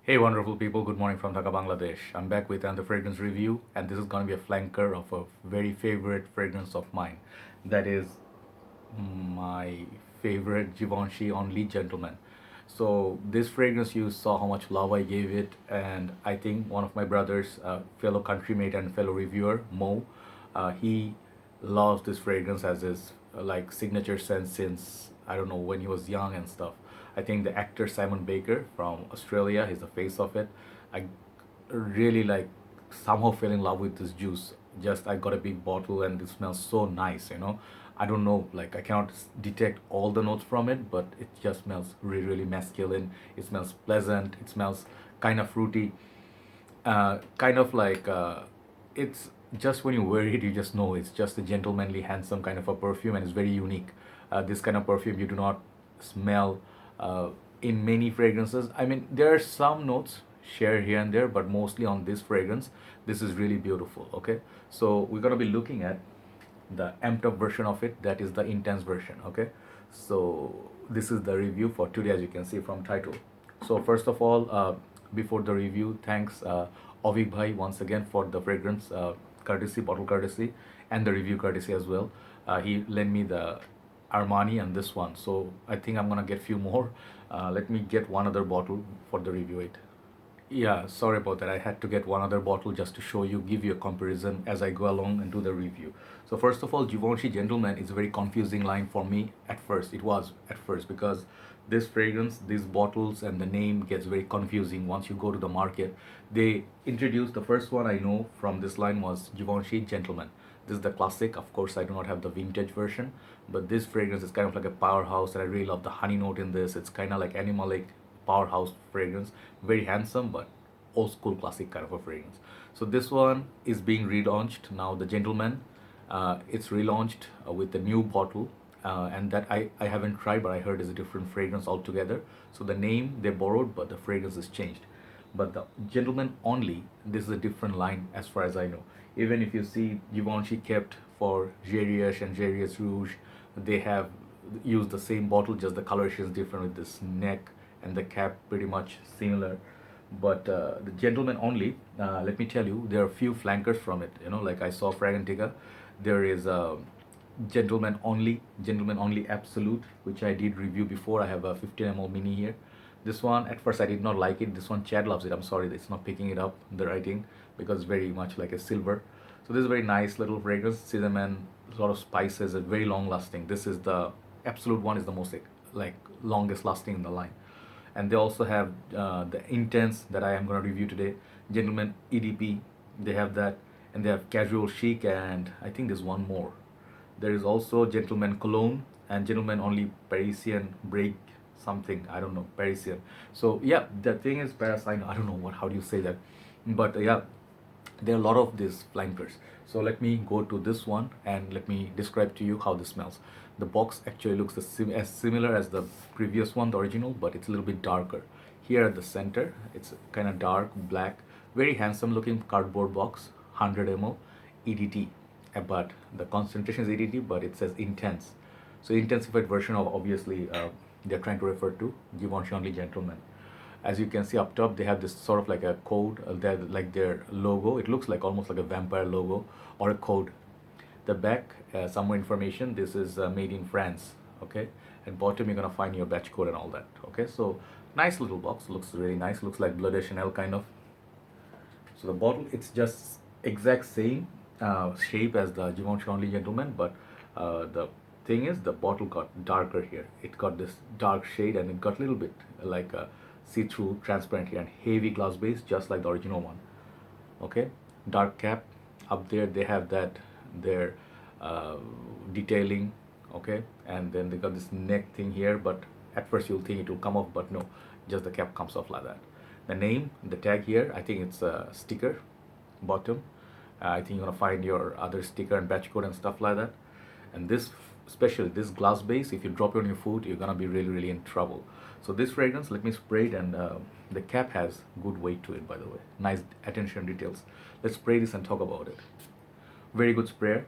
Hey wonderful people, good morning from Dhaka, Bangladesh. I'm back with another fragrance review and this is going to be a flanker of a very favorite fragrance of mine. That is my favorite Givenchy Only Gentleman. So this fragrance, you saw how much love I gave it, and I think one of my brothers, fellow countrymate and fellow reviewer, Mo, he loves this fragrance as his like signature scent since I don't know when he was young and stuff. I think the actor Simon Baker from Australia, he's the face of it. I really like somehow fell in love with this juice. Just I got a big bottle and it smells so nice. I don't know, like I cannot detect all the notes from it, but it just smells really, really masculine. It smells pleasant. It smells kind of fruity, kind of like it's just when you wear it, you just know it's just a gentlemanly, handsome kind of a perfume, and it's very unique. This kind of perfume you do not smell in many fragrances. I mean, there are some notes shared here and there, but mostly on this fragrance, this is really beautiful. Okay, so we're gonna be looking at the amped up version of it, that is the intense version. Okay, so this is the review for today, as you can see from title. So first of all, before the review, thanks Auveek bhai once again for the fragrance courtesy, bottle courtesy, and the review courtesy as well. He lent me the Armani and this one, so I think I'm gonna get few more. Let me get one other bottle for the review it. Yeah, sorry about that. I had to get one other bottle just to show you, give you a comparison as I go along and do the review. So first of all, Givenchy Gentleman is a very confusing line for me at first. It was at first because this fragrance, these bottles, and the name gets very confusing once you go to the market. They introduced the first one I know from this line was Givenchy Gentleman. This is the classic. Of course, I do not have the vintage version, but this fragrance is kind of like a powerhouse, and I really love the honey note in this. It's kind of like animalic powerhouse fragrance, very handsome but old school classic kind of a fragrance. So this one is being relaunched now, the Gentleman. It's relaunched with a new bottle, and that I haven't tried, but I heard is a different fragrance altogether. So the name they borrowed, but the fragrance is changed. But the Gentleman Only, this is a different line as far as I know. Even if you see Givenchy kept for Geriache and Geriache Rouge, they have used the same bottle, just the coloration is different with this neck and the cap pretty much similar. But the Gentleman Only, let me tell you, there are a few flankers from it. Like I saw Fragrantica, there is a Gentleman Only Absolute, which I did review before. I have a 15 ml mini here. This one, at first I did not like it. This one, Chad loves it. I'm sorry, it's not picking it up, the writing, because it's very much like a silver. So this is a very nice little fragrance, cinnamon, a lot of spices, it's very long lasting. This is the Absolute one, is the most like longest lasting in the line. And they also have the Intense that I am going to review today, Gentleman EDP, they have that. And they have Casual Chic, and I think there's one more. There is also Gentleman Cologne and Gentleman Only Parisian Break something, I don't know, Parisian. So yeah, the thing is Parasite, I don't know what, how do you say that, but yeah, there are a lot of these flankers. So let me go to this one and let me describe to you how this smells. The box actually looks as similar as the previous one, the original, but it's a little bit darker. Here at the center, it's kind of dark black, very handsome looking cardboard box, 100 ml EDT. But the concentration is EDT, but it says intense. So intensified version of, obviously they're trying to refer to Givenchy Only Gentleman. As you can see up top, they have this sort of like a code, that like their logo. It looks like almost like a vampire logo or a code. The back, some more information. This is made in France. Okay, and bottom you're gonna find your batch code and all that. Okay, so nice little box. Looks really nice. Looks like Blood de Chanel kind of. So the bottle, it's just exact same shape as the Givenchy Only Gentleman, but the thing is the bottle got darker here. It got this dark shade and it got a little bit like a see-through transparent here, and heavy glass base just like the original one. Okay, dark cap up there, they have that their uh, detailing. Okay, and then they got this neck thing here, but at first you'll think it will come off, but no, just the cap comes off like that. The name, the tag here, I think it's a sticker bottom. I think you're gonna find your other sticker and batch code and stuff like that. And this, especially this glass base, if you drop it on your food, you're gonna be really, really in trouble. So this fragrance, let me spray it, and the cap has good weight to it, by the way. Nice attention details. Let's spray this and talk about it. Very good sprayer.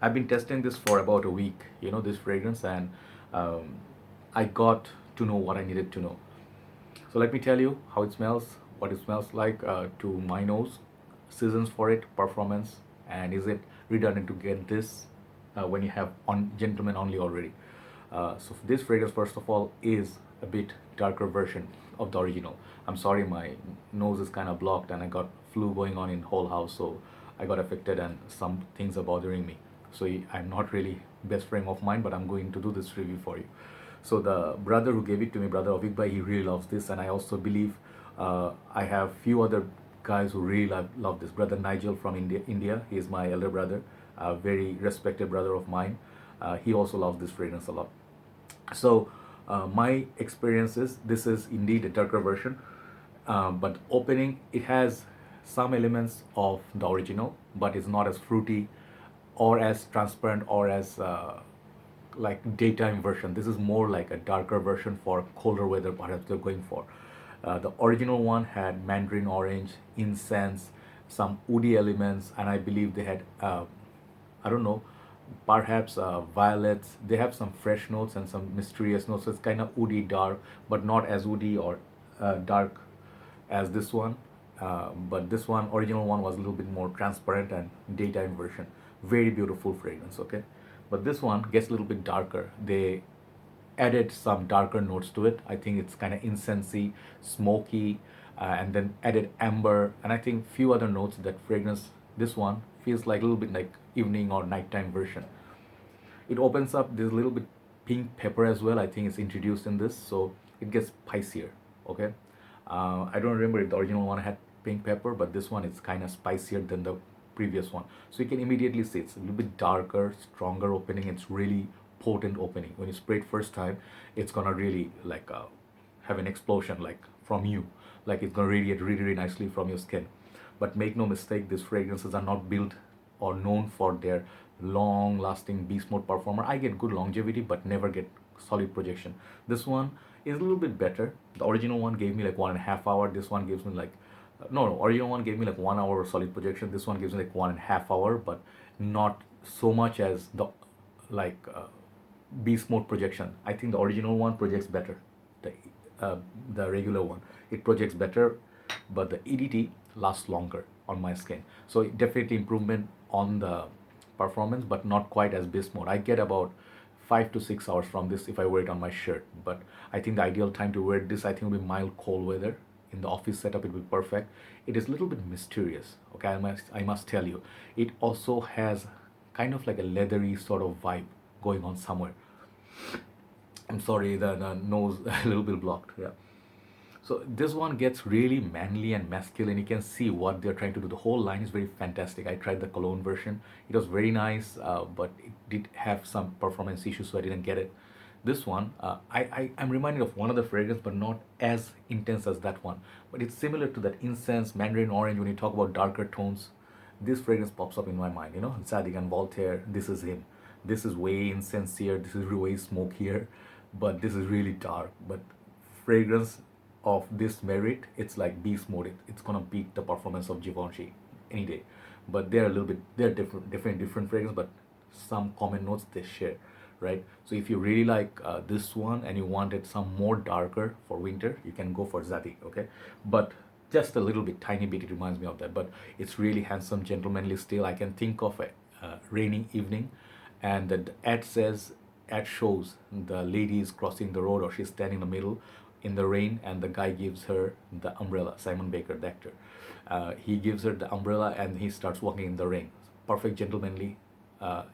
I've been testing this for about a week, this fragrance, and I got to know what I needed to know. So let me tell you how it smells, what it smells like to my nose, seasons for it, performance, and is it redundant to get this when you have on Gentleman Only already. So this fragrance, first of all, is a bit darker version of the original. I'm sorry, my nose is kind of blocked and I got flu going on in whole house, so I got affected and some things are bothering me. So I'm not really best friend of mine, but I'm going to do this review for you. So the brother who gave it to me, brother Auveek bhai, he really loves this, and I also believe I have few other guys who really love this. Brother Nigel from India, he is my elder brother, a very respected brother of mine. He also loves this fragrance a lot. So my experience is this is indeed a darker version, but opening it has some elements of the original, but it's not as fruity or as transparent or as like daytime version. This is more like a darker version for colder weather perhaps they're going for. The original one had mandarin orange, incense, some woody elements, and I believe they had I don't know, perhaps violets. They have some fresh notes and some mysterious notes. So it's kind of woody dark, but not as woody or dark as this one. But this one, original one, was a little bit more transparent and daytime version. Very beautiful fragrance, okay? But this one gets a little bit darker. They added some darker notes to it. I think it's kind of incensey, smoky, and then added amber, and I think few other notes that fragrance. This one feels like a little bit like evening or nighttime version. It opens up. There's a little bit pink pepper as well. I think it's introduced in this, so it gets spicier. Okay, I don't remember if the original one had pink pepper, but this one is kind of spicier than the previous one. So you can immediately see it's a little bit darker, stronger opening. It's really potent opening. When you spray it first time, it's gonna really like have an explosion like from you, like it's gonna radiate really, really nicely from your skin. But make no mistake, these fragrances are not built or known for their long lasting beast mode performer. I get good longevity but never get solid projection. This one is a little bit better. The original one gave me like 1.5 hours. This one gives me like no, original one gave me like 1 hour of solid projection. This one gives me like 1.5 hours, but not so much as the like beast mode projection. I think the original one projects better. The the regular one, it projects better, but the EDT lasts longer on my skin. So definitely improvement on the performance, but not quite as beast mode. I get about 5 to 6 hours from this if I wear it on my shirt. But I think the ideal time to wear this, I think, will be mild cold weather. In the office setup, it will be perfect. It is a little bit mysterious. Okay, I must tell you, it also has kind of like a leathery sort of vibe going on somewhere. I'm sorry, the nose a little bit blocked. Yeah. So this one gets really manly and masculine. You can see what they're trying to do. The whole line is very fantastic. I tried the cologne version. It was very nice, but it did have some performance issues, so I didn't get it. This one, I'm reminded of one of the fragrance, but not as intense as that one. But it's similar to that incense, mandarin orange. When you talk about darker tones, this fragrance pops up in my mind. You know, Zadig and Voltaire. This is him. This is way insincere. This is way smokier, but this is really dark. But fragrance of this merit, it's like beast mode. It's gonna beat the performance of Givenchy any day. But they're a little bit, they're different fragrance, but some common notes they share, right? So if you really like this one and you wanted some more darker for winter, you can go for Zati, okay? But just a little bit, tiny bit, it reminds me of that. But it's really handsome, gentlemanly still. I can think of a rainy evening, and the ad shows the lady is crossing the road or she's standing in the middle in the rain, and the guy gives her the umbrella. Simon Baker, the actor, he gives her the umbrella and he starts walking in the rain. Perfect gentlemanly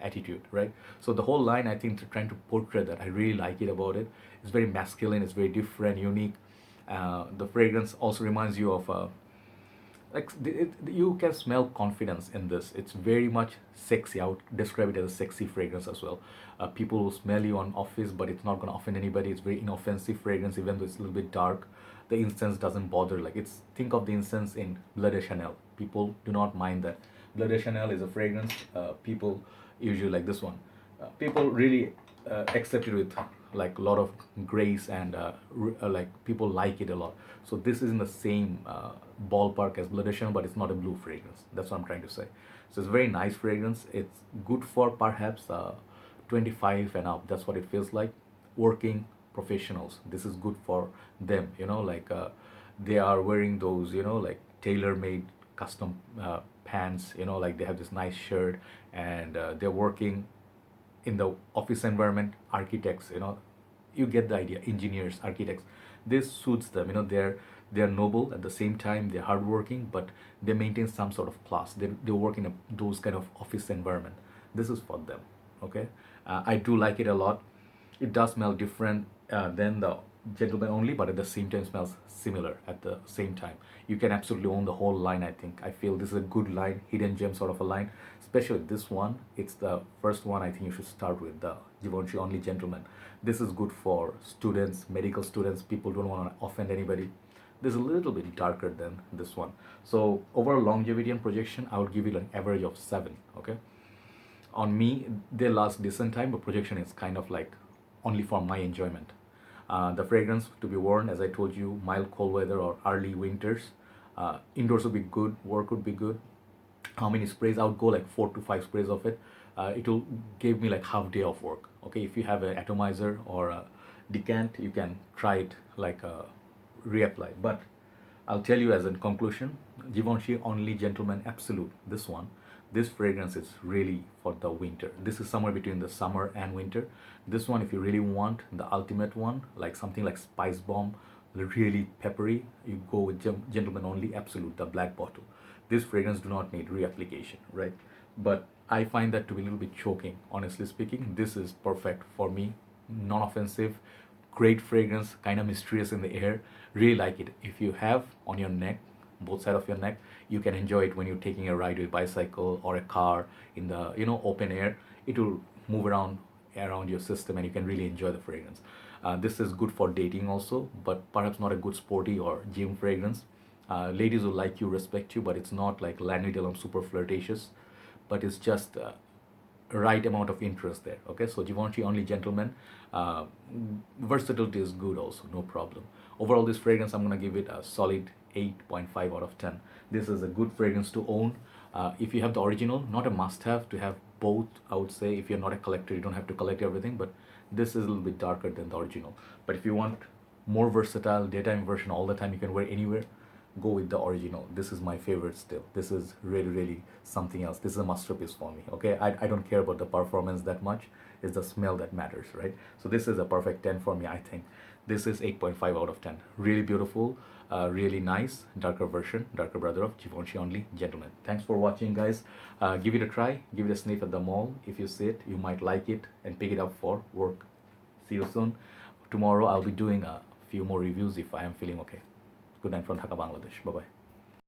attitude, right? So the whole line, I think, trying to portray that. I really like it about it. It's very masculine. It's very different, unique. The fragrance also reminds you of like you can smell confidence in this. It's very much sexy. I would describe it as a sexy fragrance as well. People will smell you on office, but it's not going to offend anybody. It's very inoffensive fragrance, even though it's a little bit dark. The incense doesn't bother. Like, it's, think of the incense in Bleu de Chanel. People do not mind that. Bleu de Chanel is a fragrance. People usually like this one. People really accept it with like a lot of grace, and like people like it a lot. So this is in the same ballpark as Bleu de Chanel, but it's not a blue fragrance. That's what I'm trying to say. So it's a very nice fragrance. It's good for perhaps 25 and up. That's what it feels like. Working professionals, this is good for them, you know, like They are wearing those, like tailor-made custom pants, like they have this nice shirt, and they're working in the office environment. Architects, you get the idea. Engineers, architects, this suits them. They're noble at the same time. They're hardworking, but they maintain some sort of class. They work in those kind of office environment. This is for them. Okay, I do like it a lot. It does smell different than the Gentleman Only, but at the same time smells similar at the same time. You can absolutely own the whole line, I think. I feel this is a good line, hidden gem sort of a line. Especially this one. It's the first one I think you should start with, the Givenchy Only Gentleman. This is good for students, medical students, people don't want to offend anybody. This is a little bit darker than this one. So overall longevity and projection, I would give it an average of 7. Okay. On me, they last decent time, but projection is kind of like only for my enjoyment. The fragrance to be worn, as I told you, mild cold weather or early winters. Indoors would be good, work would be good. How many sprays? I would go like 4 to 5 sprays of it. It will give me like half day of work. Okay, if you have an atomizer or a decant, you can try it like a reapply. But I'll tell you as a conclusion, Givenchy Only Gentleman Absolute, this fragrance is really for the winter. This is somewhere between the summer and winter. This one, if you really want the ultimate one, like something like Spice Bomb, really peppery, you go with Gentleman Only Absolute, the black bottle. This fragrance do not need reapplication, right? But I find that to be a little bit choking, honestly speaking. This is perfect for me, non-offensive, great fragrance, kind of mysterious in the air. Really like it. If you have on your neck, both side of your neck, you can enjoy it when you're taking a ride with bicycle or a car in the open air. It will move around your system, and you can really enjoy the fragrance. This is good for dating also, but perhaps not a good sporty or gym fragrance. Ladies will like you, respect you, but it's not like Lanvin Delhomme super flirtatious, but it's just right amount of interest there. Okay, so Givenchy Only Gentleman. uh, Versatility is good also, no problem. Overall, this fragrance, I'm gonna give it a solid 8.5 out of 10. This is a good fragrance to own. If you have the original, not a must-have to have both, I would say. If you're not a collector, you don't have to collect everything, but this is a little bit darker than the original. But if you want more versatile daytime version all the time, you can wear anywhere, go with the original. This is my favorite still. This is really, really something else. This is a masterpiece for me. Okay, I don't care about the performance that much. It's the smell that matters, right? So this is a perfect 10 for me, I think. This is 8.5 out of 10. Really beautiful, really nice, darker version, darker brother of Givenchy Only Gentleman. Thanks for watching, guys. Give it a try, give it a sniff at the mall. If you see it, you might like it and pick it up for work. See you soon. Tomorrow I'll be doing a few more reviews if I am feeling okay. Good night from Dhaka, Bangladesh. Bye bye.